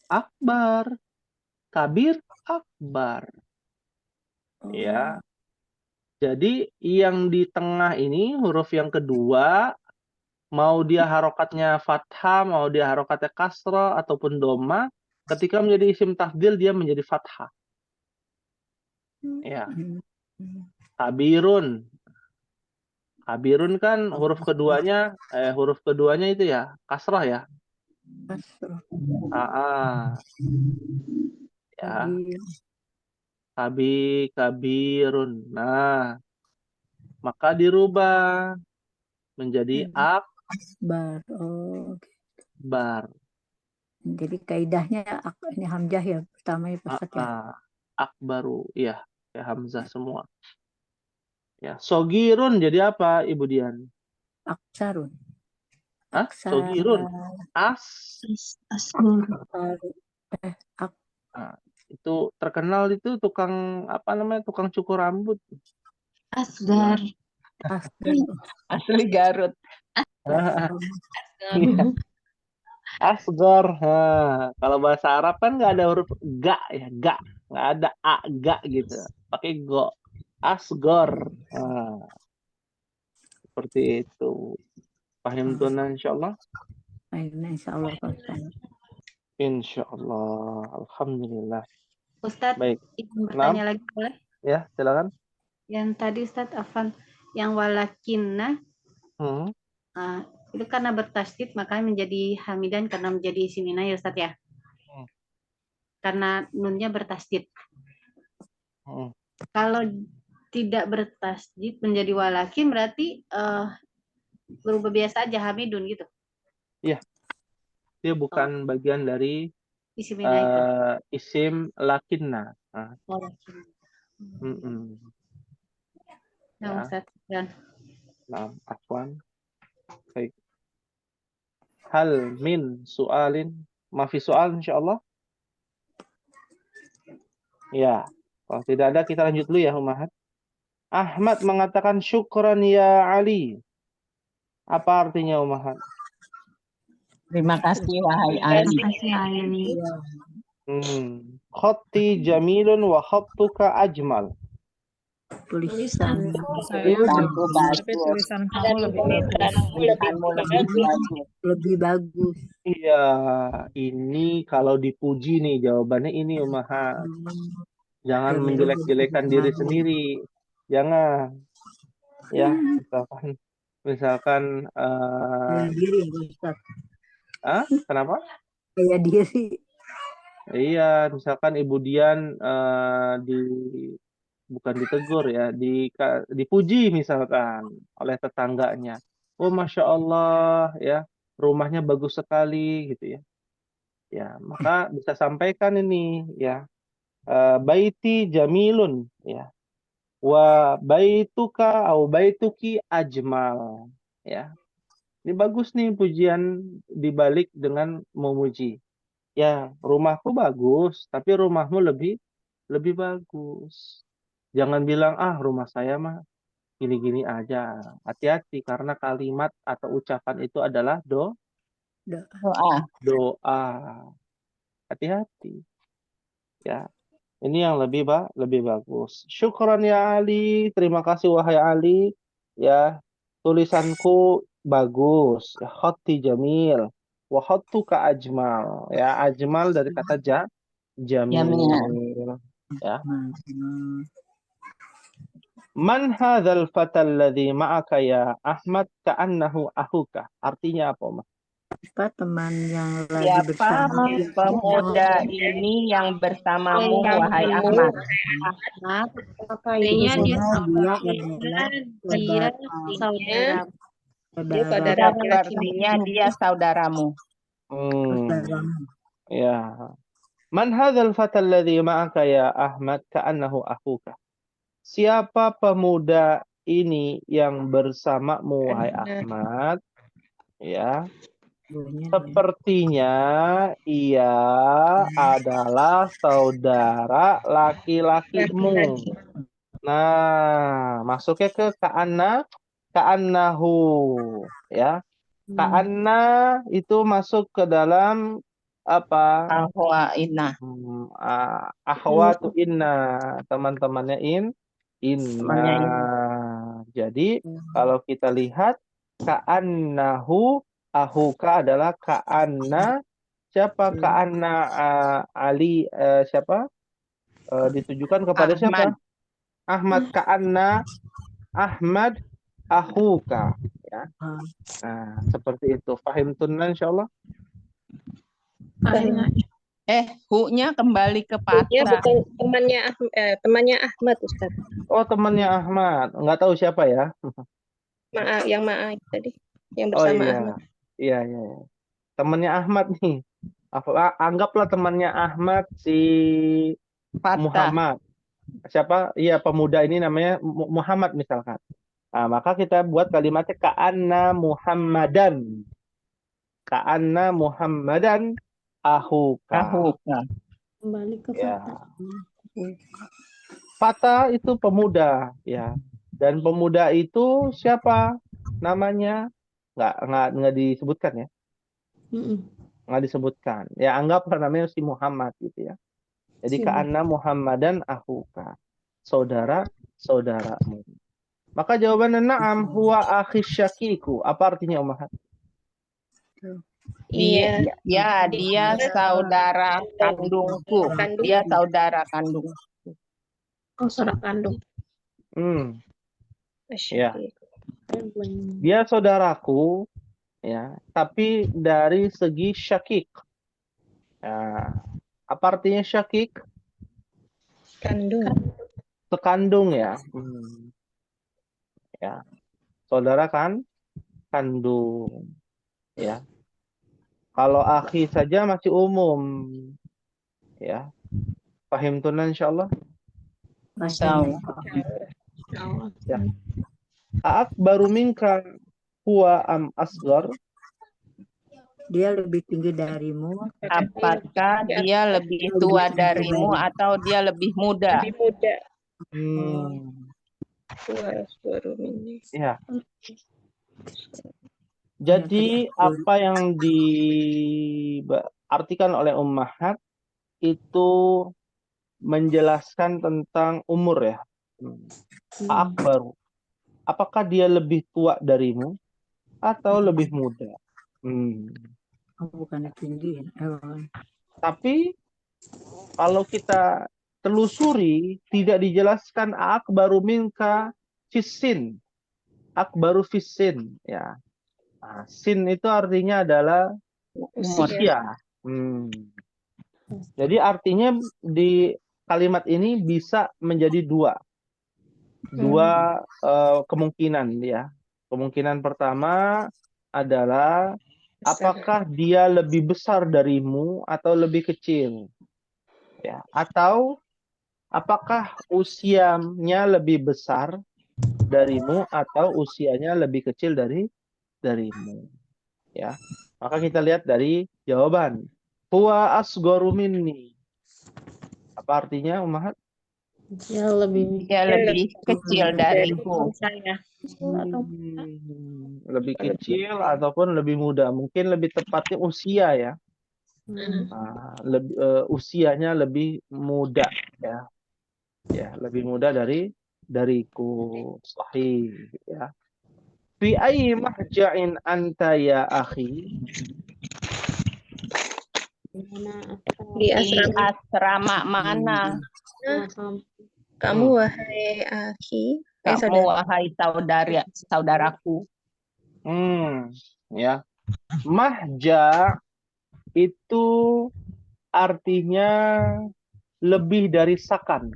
Akbar. Kabir akbar. Ya. Jadi yang di tengah ini huruf yang kedua, mau dia harokatnya fathah, mau dia harokatnya kasrah ataupun doma, ketika menjadi isim tafdil dia menjadi fathah. Ya. Kabirun. Kabirun kan huruf keduanya itu ya kasrah ya. Kasrah. Ya. Kabirun. Nah, maka dirubah menjadi akbar. Jadi kaidahnya ini hamzah ya pertama ya Pak ya. Akbaru, iya, ya hamzah semua. Ya, sogirun jadi apa Ibu Dian? Aksarun. Sogirun. Asgur. Itu terkenal itu tukang tukang cukur rambut. Asgar. Asli Garut. Asgor. Kalau bahasa Arab kan nggak ada huruf ga ya, ga. Nggak ada a, ga gitu. Pakai go. Asgor. Seperti itu. Paham tunan insyaallah? Insyaallah Pak Ustaz. Insyaallah. Alhamdulillah. Ustadz, Baik. ingin bertanya lagi boleh? Ya, silakan. Yang tadi Ustadz Afan, yang walakinna, itu karena bertasydid makanya menjadi hamidan karena menjadi isim inna ya Ustadz ya? Karena nunnya bertasydid. Kalau tidak bertasydid menjadi walakin berarti berubah biasa aja hamidun gitu? Iya. Dia bukan bagian dari Isimina itu. isim lakinna. Oh, lakinna. Nah, Ya. Ustaz. Dan Nah, afwan. Baik. Hal min su'alin. Mafi soal insyaallah. Ya. Kalau tidak ada kita lanjut dulu ya Ummahat. Ahmad mengatakan syukran ya Ali. Apa artinya Ummahat? Terima kasih wahai Ali. kasih Ali. Khatti jamilun wa khattuka ajmal. Tulisan Tulisanku Tapi bagus. tulisan kamu lebih bagus. Tulisanmu lebih bagus. lebih bagus. Iya, ini kalau dipuji nih jawabannya ini Ummahat. Jangan menjelek-jelekan diri sendiri. Jangan. Ya, misalkan Kayak diri ya Ustaz. kenapa? Kayak diri. Iya, misalkan Ibu Dian bukan ditegur ya, dipuji misalkan oleh tetangganya. Oh, Masya Allah ya, rumahnya bagus sekali gitu ya. Ya, maka bisa sampaikan ini ya, baiti jamilun ya, wa baituka au baituki ajmal ya. Ini bagus nih pujian dibalik dengan memuji. Ya, rumahku bagus, tapi rumahmu lebih bagus. Jangan bilang, rumah saya mah gini-gini aja. Hati-hati, karena kalimat atau ucapan itu adalah doa. Hati-hati. Ya, ini yang lebih bagus. Syukran ya Ali. Terima kasih wahai Ali. Ya, tulisanku bagus. Ya, khatti jamil. Wa khattuka ajmal. Ya, ajmal dari kata jamil. Ya. Man hadzal fata alladhi ma'aka ya Ahmad ka'annahu akhuka. Artinya apa, Mas? Siapa teman yang lagi Siapa bersama pemuda ini yang bersamamu wahai Ahmad? Kayaknya dia saudara. Dia saudara. Sepertinya dia saudaramu. Ya. Man hadzal fata alladhi ma'aka ya Ahmad ka'annahu akhuka. Siapa pemuda ini yang bersamamu wahai Ahmad? Ya. Sepertinya ia adalah saudara laki-lakimu. Nah, masuknya ke ka'annahu ya. Ka'anna itu masuk ke dalam apa? Akhwatu inna, teman-temannya inna. Jadi kalau kita lihat ka'annahu ahuka adalah ka'anna siapa? Ka'anna Ali siapa? Ditujukan kepada Ahmad. siapa? Ahmad. Ka'anna Ahmad ahuka ya. Nah, seperti itu. Fahim tunna insyaallah. Hu-nya kembali ke patah. Ya, bukan temannya Ahmad, Ustaz. Oh, temannya Ahmad. Enggak tahu siapa ya. Yang tadi, yang bersama Ahmad. Iya. Temannya Ahmad nih. Anggaplah temannya Ahmad si Muhammad. Siapa? Iya, pemuda ini namanya Muhammad misalkan. Nah, maka kita buat kalimatnya ka'anna Muhammadan. Ka'anna Muhammadan ahuka. Kembali ke fata. Fata itu pemuda ya. Dan pemuda itu siapa namanya? Nggak disebutkan ya. Nggak disebutkan. Ya anggaplah namanya si Muhammad gitu ya. Jadi ka'anna Muhammadan ahuka. Saudaramu. Maka jawabannya na'am huwa akhi syakiku. Apa artinya Ummahat? Iya. Ya, dia saudara kandungku. Dia saudara kandung. Oh, saudara kandung. Ya. Dia saudaraku ya, tapi dari segi syakik. Ya. Apa artinya syakik? Sekandung ya. Ya. Saudara kan kandung. Ya. Kalau akhi saja masih umum. Ya. Paham tunan insyaallah? Insyaallah. Ya. Akbaru minka huwa am asghar? Dia lebih tinggi darimu. Apakah dia lebih tua darimu atau dia lebih muda? Lebih muda. Baru ini. Ya. Jadi apa yang diartikan oleh ummahat itu menjelaskan tentang umur ya. Akbaru. Apakah dia lebih tua darimu atau lebih muda? Bukan tinggi. Tapi kalau kita telusuri tidak dijelaskan akbaru minka fisin. Akbaru fisin ya. Nah, sin itu artinya adalah usia. Jadi artinya di kalimat ini bisa menjadi dua kemungkinan ya. Kemungkinan pertama adalah apakah dia lebih besar darimu atau lebih kecil? Ya, atau apakah usianya lebih besar darimu atau usianya lebih kecil darimu? Ya. Maka kita lihat dari jawaban. Huwa asgharu minni. Apa artinya, Ummahat? Dia lebih kecil dariku. Lebih kecil ataupun lebih muda. Mungkin lebih tepatnya usia ya. Usianya lebih muda ya. Ya, lebih muda dariku. Sahih ya. Fi ayyi mahja'in anta ya akhi? Di asrama mana? Kamu wahai akhi. Kamu wahai saudaraku. Ya. Mahja itu artinya lebih dari sakan.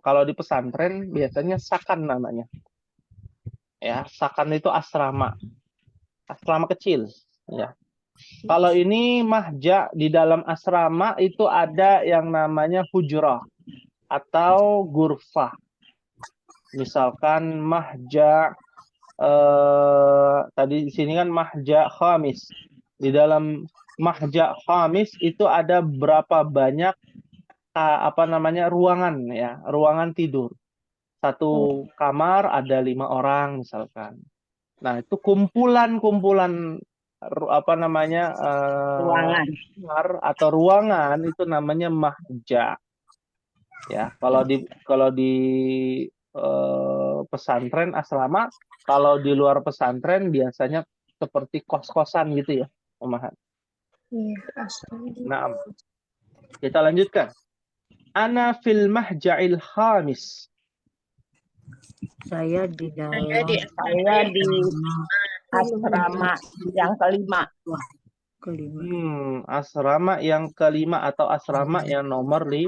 Kalau di pesantren biasanya sakan namanya. Ya, sakan itu asrama. Asrama kecil, ya. Kalau ini mahja di dalam asrama itu ada yang namanya hujrah atau gurfah. Misalkan mahja tadi di sini kan mahja khamis. Di dalam mahja khamis itu ada berapa banyak ruangan ya, ruangan tidur. Satu kamar ada 5 orang misalkan. Nah, itu kumpulan ruangan atau ruangan itu namanya mahja. Ya, kalau di pesantren asrama, kalau di luar pesantren biasanya seperti kos-kosan gitu ya, Ummahat. Nah, kita lanjutkan. Ana fil mahja'il khamis. Saya di asrama yang kelima. Asrama yang kelima atau asrama yang nomor 5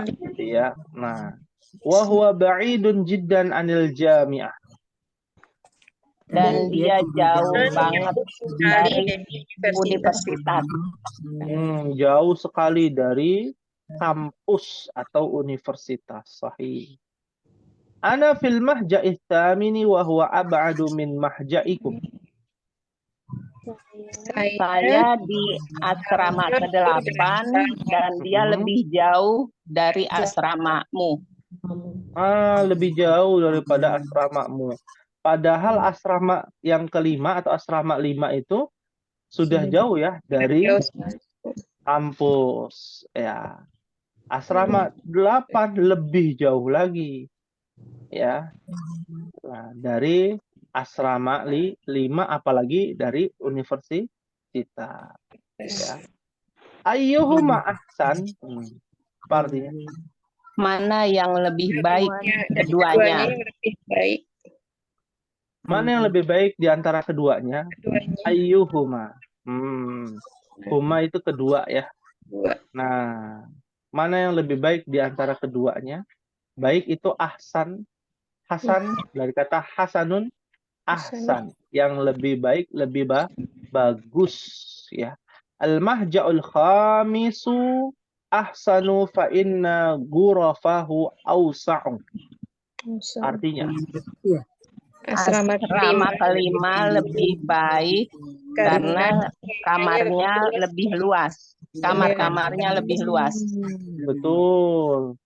gitu ya. Nah, wa huwa ba'idun jiddan anil jami'ah. Dan dia jauh banget dari universitas. Jauh sekali dari kampus atau universitas. Sahih. Ana fil mahja'is tsamini wa huwa ab'adu min mahja'ikum. Saya di asrama ke-8 dan dia lebih jauh dari asramamu. Lebih jauh daripada asramamu. Padahal asrama yang kelima atau asrama 5 itu sudah jauh ya dari kampus. Ya. Asrama 8 lebih jauh lagi. Ya. Nah, dari asrama 5 apalagi dari universitas. Ya. Ayyuhuma ahsan. Apa artinya? Mana yang lebih baik keduanya? Mana yang lebih baik di antara keduanya? Ayyuhuma. Huma itu kedua ya. Nah, mana yang lebih baik di antara keduanya? Baik itu ahsan. Hasan dari kata hasanun, ahsan. Yang lebih baik, lebih bagus ya. al-mahja'ul khamisu ahsanu fa inna ghurafahu awsa'u. Artinya, Asrama Asrama kelima kelima lebih baik karena kamarnya lebih luas. Kamar-kamarnya lebih luas. betul.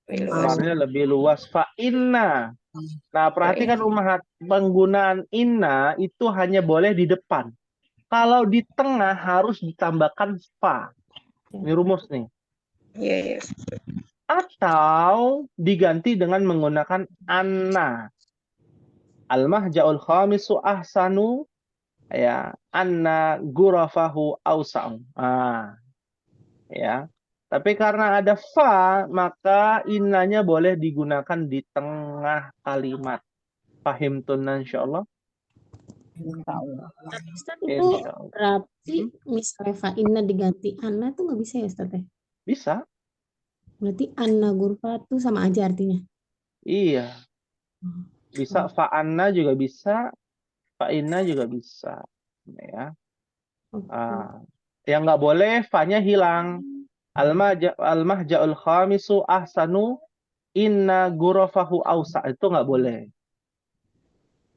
Kamarnya lebih luas. Fa inna. Nah, perhatikan ummahat, penggunaan inna itu hanya boleh di depan. Kalau di tengah harus ditambahkan fa. Ini rumus nih. Iya. Atau diganti dengan menggunakan anna. Al-mahja'ul khamisu ahsanu ya anna ghurafahu awsa'u. Ya. Tapi karena ada fa, maka innanya boleh digunakan di tengah kalimat. Pahim tunan insyaallah? Ustaz, itu berarti misalnya fa'inna diganti anna tuh nggak bisa ya Ustaz? Bisa. Berarti anna gurfa tuh sama aja artinya. Iya. Bisa fa'anna juga bisa, fa'inna juga bisa. Ya. Yang nggak boleh fa-nya hilang. Al-mahja'ul khamisu ahsanu inna ghurafahu awsa. Itu nggak boleh.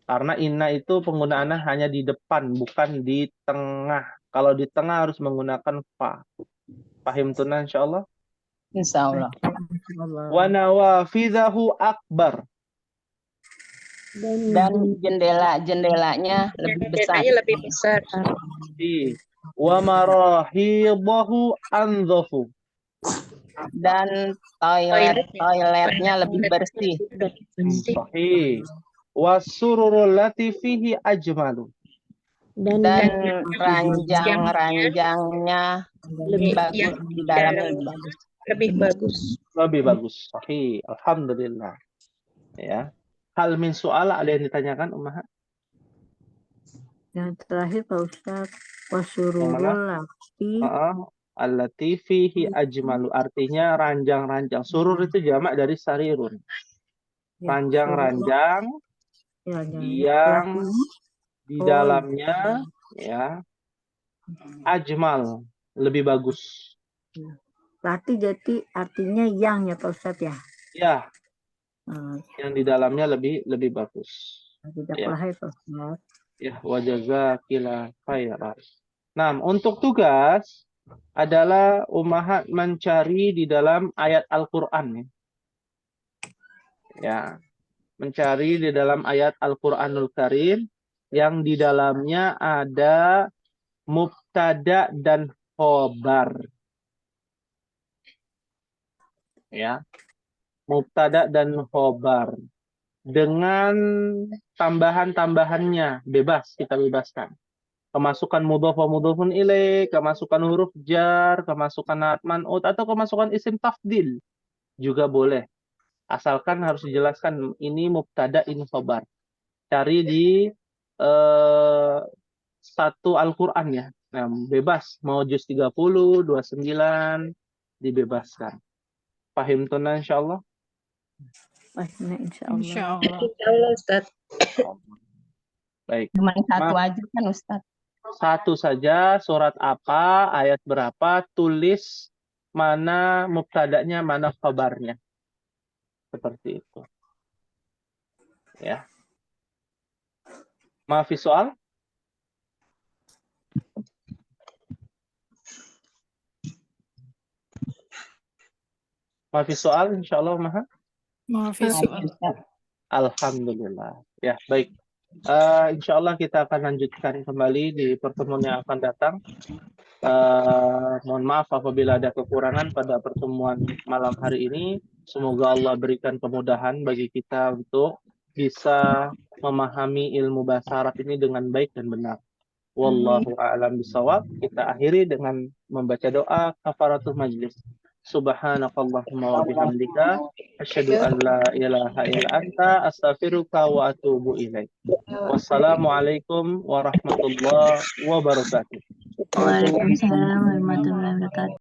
Karena inna itu penggunaannya hanya di depan, bukan di tengah. Kalau di tengah harus menggunakan fa. Pahim tunan insyaallah? Insyaallah. Wa nawafidahu akbar. Dan jendela-jendelanya lebih besar. Lebih besar. Wa marahidahu anzafu. Dan toiletnya lebih bersih. Sahih. Wa sururul lati fihi ajmalu. Dan ranjang-ranjangnya lebih bagus di dalamnya lebih bagus. Sahih. Alhamdulillah. Ya. Hal min soal ada yang ditanyakan Ummahat? Yang terakhir Pak Ustaz, wasururul lati allati fihi ajmalu, artinya ranjang-ranjang. Surur itu jamak dari sarirun. Ranjang-ranjang yang di dalamnya ya ajmal, lebih bagus. Lati jadi artinya yang ya Pak Ustaz ya? Ya. Yang di dalamnya lebih bagus. Tidak lahir Pak Ustaz. Ya, wa jazakillah khairan. Nah, untuk tugas adalah ummahat mencari di dalam ayat Al-Qur'an ya. Mencari di dalam ayat Al-Qur'anul Karim yang di dalamnya ada mubtada dan khobar. Ya. Mubtada dan khobar. Dengan tambahan-tambahannya bebas, kita bebaskan. Kemasukan mudhof wa mudhofun ilaih, kemasukan huruf jar, kemasukan naat man'ut, atau kemasukan isim tafdil juga boleh. Asalkan harus dijelaskan ini mubtada, ini khobar. Cari di satu Al-Quran ya. Nah, bebas. Mau juz 30, 29, dibebaskan. Pahim tunan insyaallah? Insyaallah Ustaz. Baik. Cuma satu aja kan Ustaz? Satu saja, surat apa, ayat berapa, tulis mana mubtadanya, mana khabarnya. Seperti itu. Ya. Maafi soal? Maafi soal, insyaallah maha. Maafi soal. Alhamdulillah. Ya, baik. Insyaallah kita akan lanjutkan kembali di pertemuan yang akan datang. Mohon maaf apabila ada kekurangan pada pertemuan malam hari ini. Semoga Allah berikan kemudahan bagi kita untuk bisa memahami ilmu bahasa Arab ini dengan baik dan benar. Wallahu a'lam bishawab. Kita akhiri dengan membaca doa kafaratul majlis. Subhanakallahumma wa bihamdika asyhadu an la ilaha illa anta astaghfiruka wa atubu ilaik. Wassalamualaikum warahmatullahi wabarakatuh. Waalaikumsalam warahmatullahi wabarakatuh.